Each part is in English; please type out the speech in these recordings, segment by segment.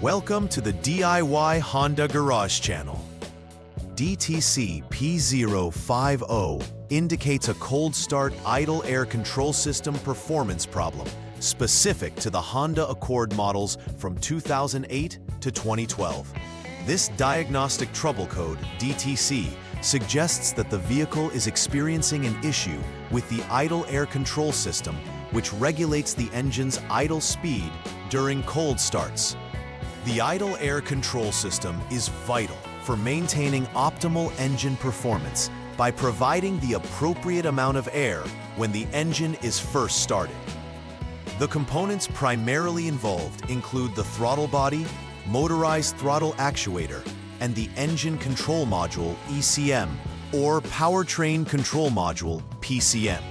Welcome to the DIY Honda Garage channel. DTC P050 indicates a cold start idle air control system performance problem specific to the Honda Accord models from 2008 to 2012. This diagnostic trouble code, DTC, suggests that the vehicle is experiencing an issue with the idle air control system, which regulates the engine's idle speed during cold starts. The idle air control system is vital for maintaining optimal engine performance by providing the appropriate amount of air when the engine is first started. The components primarily involved include the throttle body, motorized throttle actuator, and the engine control module, ECM, or powertrain control module, PCM.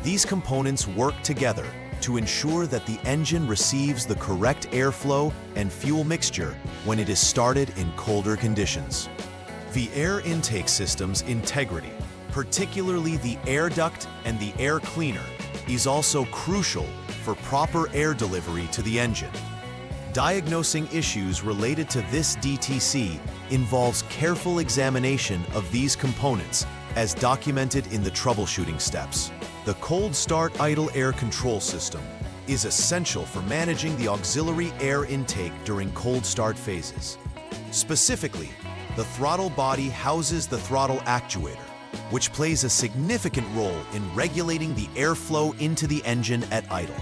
These components work together to ensure that the engine receives the correct airflow and fuel mixture when it is started in colder conditions. The air intake system's integrity, particularly the air duct and the air cleaner, is also crucial for proper air delivery to the engine. Diagnosing issues related to this DTC involves careful examination of these components as documented in the troubleshooting steps. The cold start idle air control system is essential for managing the auxiliary air intake during cold start phases. Specifically, the throttle body houses the throttle actuator, which plays a significant role in regulating the airflow into the engine at idle.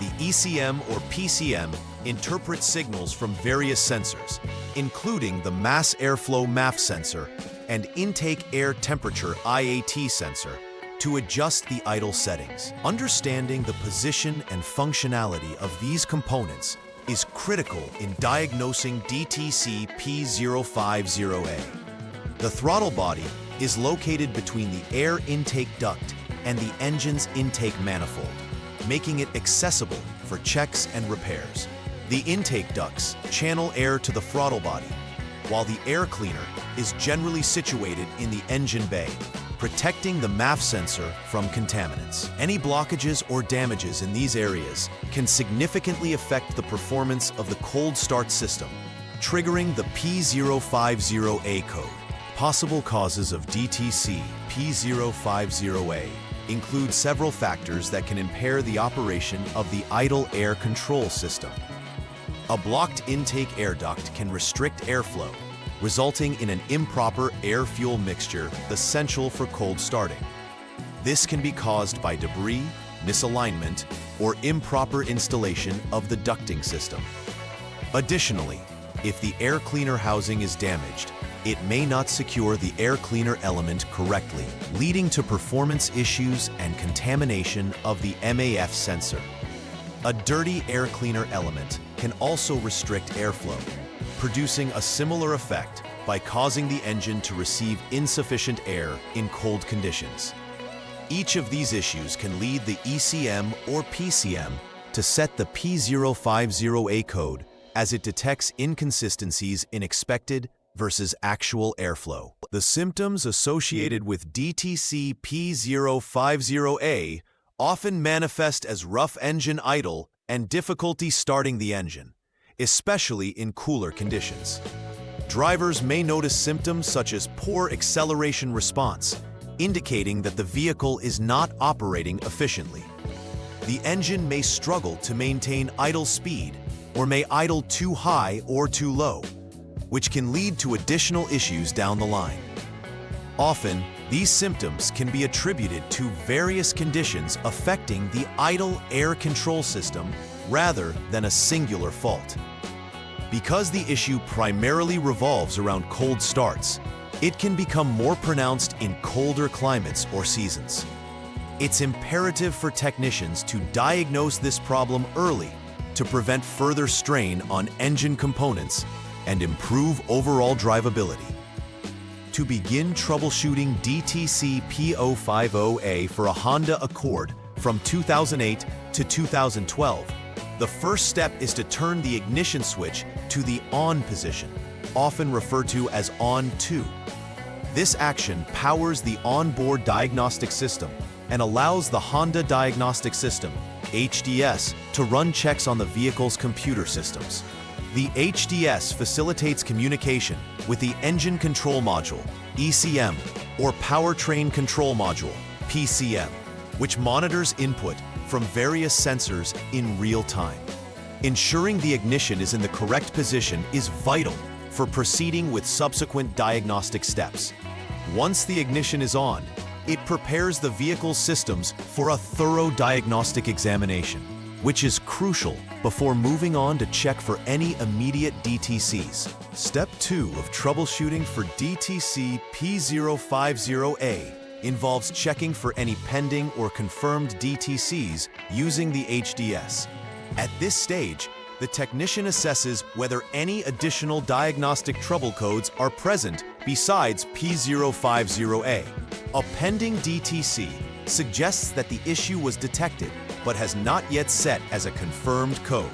The ECM or PCM interprets signals from various sensors, including the mass airflow MAF sensor and intake air temperature IAT sensor, to adjust the idle settings. Understanding the position and functionality of these components is critical in diagnosing DTC P050A. The throttle body is located between the air intake duct and the engine's intake manifold, making it accessible for checks and repairs. The intake ducts channel air to the throttle body, while the air cleaner is generally situated in the engine bay, protecting the MAF sensor from contaminants. Any blockages or damages in these areas can significantly affect the performance of the cold start system, triggering the P050A code. Possible causes of DTC P050A include several factors that can impair the operation of the idle air control system. A blocked intake air duct can restrict airflow, resulting in an improper air-fuel mixture essential for cold starting. This can be caused by debris, misalignment, or improper installation of the ducting system. Additionally, if the air cleaner housing is damaged, it may not secure the air cleaner element correctly, leading to performance issues and contamination of the MAF sensor. A dirty air cleaner element can also restrict airflow, producing a similar effect by causing the engine to receive insufficient air in cold conditions. Each of these issues can lead the ECM or PCM to set the P050A code as it detects inconsistencies in expected versus actual airflow. The symptoms associated with DTC P050A often manifest as rough engine idle and difficulty starting the engine, especially in cooler conditions. Drivers may notice symptoms such as poor acceleration response, indicating that the vehicle is not operating efficiently. The engine may struggle to maintain idle speed or may idle too high or too low, which can lead to additional issues down the line. Often, these symptoms can be attributed to various conditions affecting the idle air control system rather than a singular fault. Because the issue primarily revolves around cold starts, it can become more pronounced in colder climates or seasons. It's imperative for technicians to diagnose this problem early to prevent further strain on engine components and improve overall drivability. To begin troubleshooting DTC P050A for a Honda Accord from 2008 to 2012, the first step is to turn the ignition switch to the on position, often referred to as on 2. This action powers the onboard diagnostic system and allows the Honda Diagnostic System, HDS, to run checks on the vehicle's computer systems. The HDS facilitates communication with the Engine Control Module, ECM, or Powertrain Control Module, PCM, which monitors input from various sensors in real time. Ensuring the ignition is in the correct position is vital for proceeding with subsequent diagnostic steps. Once the ignition is on, it prepares the vehicle's systems for a thorough diagnostic examination, which is crucial before moving on to check for any immediate DTCs. Step 2 of troubleshooting for DTC P050A involves checking for any pending or confirmed DTCs using the HDS. At this stage, the technician assesses whether any additional diagnostic trouble codes are present besides P050A. A pending DTC suggests that the issue was detected but has not yet set as a confirmed code,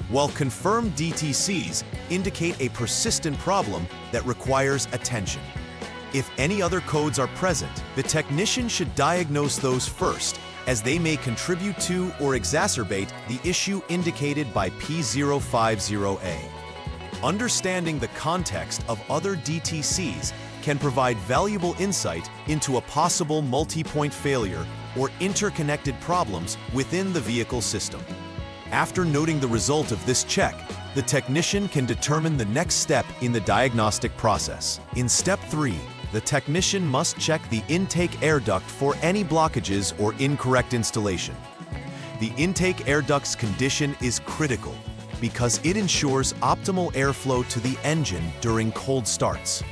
while confirmed DTCs indicate a persistent problem that requires attention. If any other codes are present, the technician should diagnose those first, as they may contribute to or exacerbate the issue indicated by P050A. Understanding the context of other DTCs can provide valuable insight into a possible multi-point failure or interconnected problems within the vehicle system. After noting the result of this check, the technician can determine the next step in the diagnostic process. In Step 3, the technician must check the intake air duct for any blockages or incorrect installation. The intake air duct's condition is critical because it ensures optimal airflow to the engine during cold starts.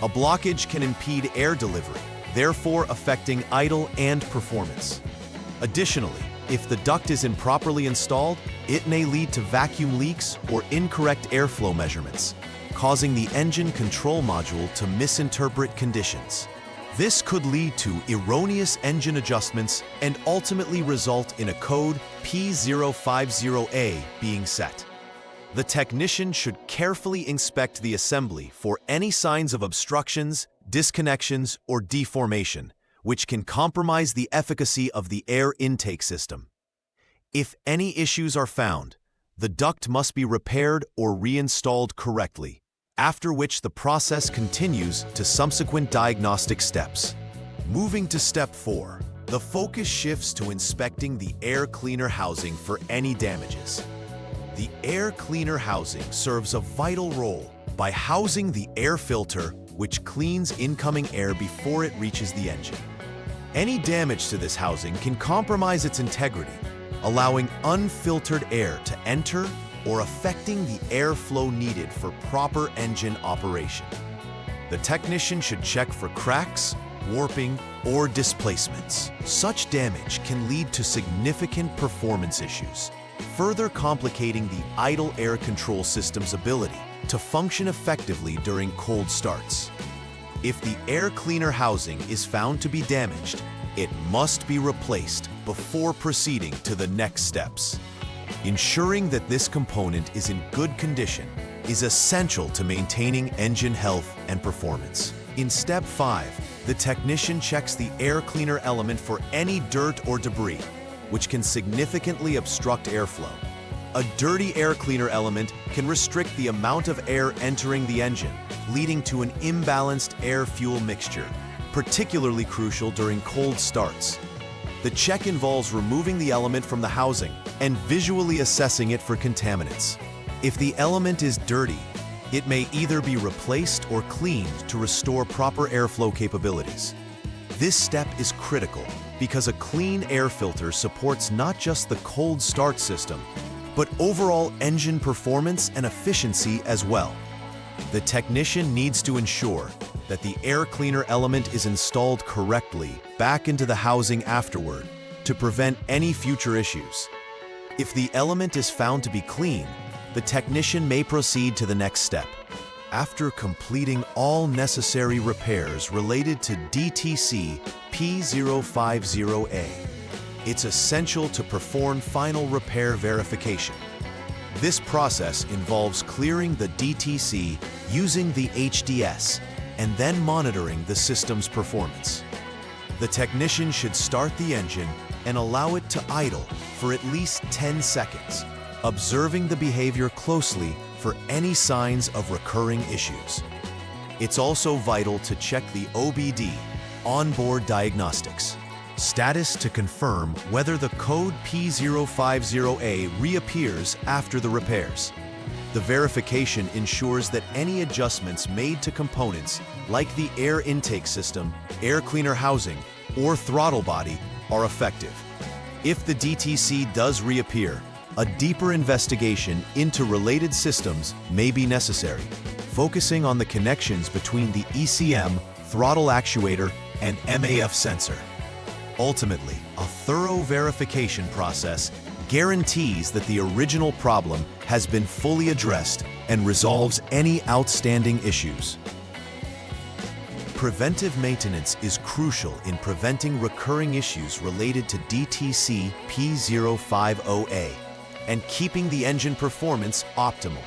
A blockage can impede air delivery, therefore affecting idle and performance. Additionally, if the duct is improperly installed, it may lead to vacuum leaks or incorrect airflow measurements, causing the engine control module to misinterpret conditions. This could lead to erroneous engine adjustments and ultimately result in a code P050A being set. The technician should carefully inspect the assembly for any signs of obstructions, disconnections, or deformation, which can compromise the efficacy of the air intake system. If any issues are found, the duct must be repaired or reinstalled correctly, after which the process continues to subsequent diagnostic steps. Moving to Step 4, the focus shifts to inspecting the air cleaner housing for any damages. The air cleaner housing serves a vital role by housing the air filter, which cleans incoming air before it reaches the engine. Any damage to this housing can compromise its integrity, allowing unfiltered air to enter or affecting the airflow needed for proper engine operation. The technician should check for cracks, warping, or displacements. Such damage can lead to significant performance issues, further complicating the idle air control system's ability to function effectively during cold starts. If the air cleaner housing is found to be damaged, it must be replaced before proceeding to the next steps. Ensuring that this component is in good condition is essential to maintaining engine health and performance. In Step 5, the technician checks the air cleaner element for any dirt or debris, which can significantly obstruct airflow. A dirty air cleaner element can restrict the amount of air entering the engine, leading to an imbalanced air-fuel mixture, particularly crucial during cold starts. The check involves removing the element from the housing and visually assessing it for contaminants. If the element is dirty, it may either be replaced or cleaned to restore proper airflow capabilities. This step is critical because a clean air filter supports not just the cold start system, but overall engine performance and efficiency as well. The technician needs to ensure that the air cleaner element is installed correctly back into the housing afterward to prevent any future issues. If the element is found to be clean, the technician may proceed to the next step. After completing all necessary repairs related to DTC P050A, it's essential to perform final repair verification. This process involves clearing the DTC using the HDS and then monitoring the system's performance. The technician should start the engine and allow it to idle for at least 10 seconds, observing the behavior closely for any signs of recurring issues. It's also vital to check the OBD, onboard diagnostics, status to confirm whether the code P050A reappears after the repairs. The verification ensures that any adjustments made to components like the air intake system, air cleaner housing, or throttle body are effective. If the DTC does reappear, a deeper investigation into related systems may be necessary, focusing on the connections between the ECM, throttle actuator, and MAF sensor. Ultimately, a thorough verification process guarantees that the original problem has been fully addressed and resolves any outstanding issues. Preventive maintenance is crucial in preventing recurring issues related to DTC P050A and keeping the engine performance optimal.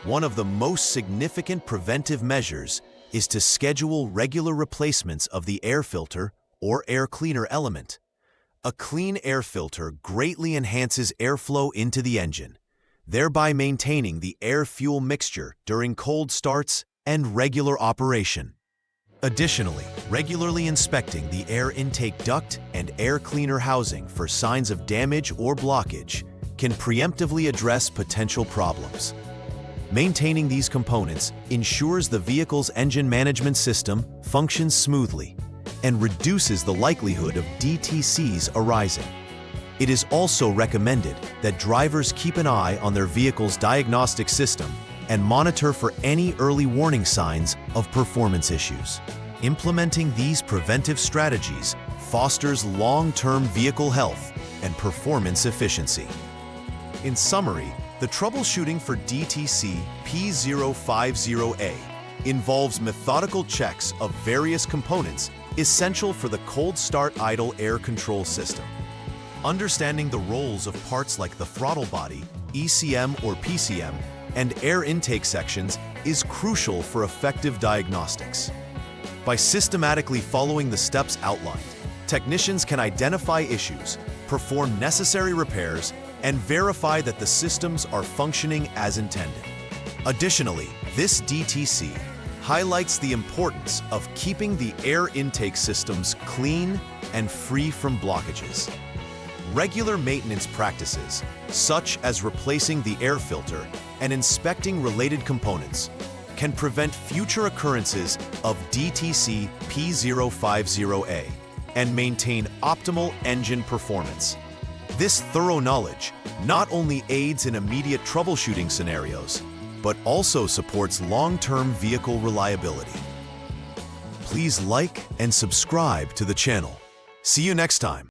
One of the most significant preventive measures is to schedule regular replacements of the air filter or air cleaner element. A clean air filter greatly enhances airflow into the engine, thereby maintaining the air-fuel mixture during cold starts and regular operation. Additionally, regularly inspecting the air intake duct and air cleaner housing for signs of damage or blockage can preemptively address potential problems. Maintaining these components ensures the vehicle's engine management system functions smoothly and reduces the likelihood of DTCs arising. It is also recommended that drivers keep an eye on their vehicle's diagnostic system and monitor for any early warning signs of performance issues. Implementing these preventive strategies fosters long-term vehicle health and performance efficiency. In summary, the troubleshooting for DTC P050A involves methodical checks of various components essential for the cold start idle air control system. Understanding the roles of parts like the throttle body, ECM or PCM, and air intake sections is crucial for effective diagnostics. By systematically following the steps outlined, technicians can identify issues, perform necessary repairs, and verify that the systems are functioning as intended. Additionally, this DTC highlights the importance of keeping the air intake systems clean and free from blockages. Regular maintenance practices, such as replacing the air filter and inspecting related components, can prevent future occurrences of DTC P050A and maintain optimal engine performance. This thorough knowledge not only aids in immediate troubleshooting scenarios, but also supports long-term vehicle reliability. Please like and subscribe to the channel. See you next time.